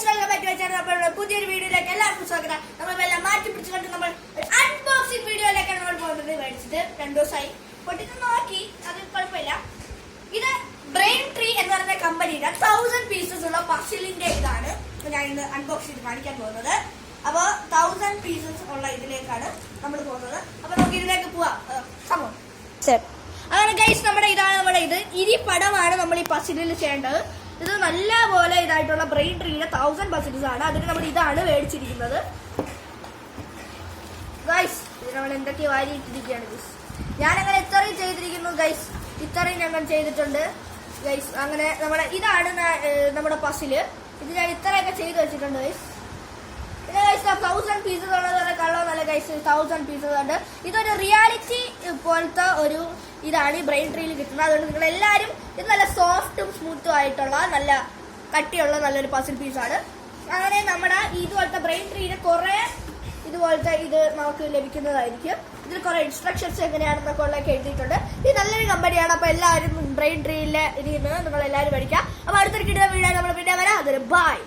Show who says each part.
Speaker 1: Guys welcome back to channel. അപ്പോൾ പുതിയൊരു വീഡിയോയിലേക്ക് എല്ലാവർക്കും സ്വാഗതം. നമ്മളെല്ലാം മാറ്റി പിടിച്ചുകൊണ്ട് നമ്മൾ അൺബോക്സിംഗ് വീഡിയോയിലേക്കാണ് നമ്മൾ പോകുന്നത്. മേടിച്ചിട്ട് 2 ദിവസമായി പൊട്ടിട്ട് നോക്കി, അത് കുഴപ്പമില്ല. ഇത് ബ്രെയിൻ ട്രീ എന്ന് പറയുന്ന കമ്പനിയുടെ 1000 പീസസ് ഉള്ള പസിലിന്റെ ഇതാണ് ഞാൻ ഇന്ന് അൺബോക്സ് ചെയ്ത് കാണിക്കാൻ പോകുന്നത്. അപ്പൊ 1000 പീസസ് ഉള്ള ഇതിലേക്കാണ് നമ്മൾ പോകുന്നത്. അപ്പൊ നമുക്ക് ഇതിലേക്ക് പോവാം. അങ്ങനെ ഗൈസ് ഇതാണ് നമ്മുടെ ഇത് പടമാണ് നമ്മൾ ഈ പസിലിൽ ചെയ്യേണ്ടത്. ഇത് നല്ല പോലെ ഇതായിട്ടുള്ള ബ്രെയിൻ ട്രീയുടെ 1000 പസിൽസ് ആണ്. അതിന് നമ്മൾ ഇതാണ് മേടിച്ചിരിക്കുന്നത്. ഗൈസ് ഇത് നമ്മൾ എന്തൊക്കെ വാരി ഇട്ടിരിക്കുകയാണ് ഗൈസ്. ഞാനങ്ങനെ ഇത്രയും ചെയ്തിരിക്കുന്നു ഗൈസ്. ഇത്രയും ഞങ്ങൾ ചെയ്തിട്ടുണ്ട് ഗൈസ്. അങ്ങനെ ഇതാണ് നമ്മുടെ പസില്. ഇത് ഞാൻ ഇത്രയൊക്കെ ചെയ്ത് വെച്ചിട്ടുണ്ട് ഗൈസ്. പിന്നെ ഗൈസ് 1000 പീസസ് ഉള്ളത് കള്ളമല്ല ഗൈസ്. 1000 പീസസ് ഉണ്ട്. ഇതൊരു റിയാലിറ്റി പോലത്തെ ഒരു ഇതാണ് ഈ ബ്രെയിൻ ട്രീയിൽ കിട്ടുന്നത്. അതുകൊണ്ട് നിങ്ങൾ എല്ലാവരും ഇത് നല്ല സോഫ്റ്റും സ്മൂത്തും ആയിട്ടുള്ള നല്ല കട്ടിയുള്ള നല്ലൊരു പസിൽ പീസാണ്. അങ്ങനെ നമ്മുടെ ഇതുപോലത്തെ ബ്രെയിൻ ട്രീയുടെ കുറെ ഇതുപോലത്തെ ഇത് നമുക്ക് ലഭിക്കുന്നതായിരിക്കും. ഇതിൽ കുറെ ഇൻസ്ട്രക്ഷൻസ് എങ്ങനെയാണെന്നൊക്കെ ഉള്ളതൊക്കെ എഴുതിയിട്ടുണ്ട്. ഇത് നല്ലൊരു കമ്പനിയാണ്. അപ്പൊ എല്ലാവരും ബ്രെയിൻ ട്രീയിലെ ഇതിൽ നിന്ന് നിങ്ങൾ എല്ലാവരും പഠിക്കാം. അപ്പൊ അടുത്തൊരു കിട്ടുന്ന വീഡിയോ നമ്മൾ പിന്നെ വരാം. അതൊരു ബൈ.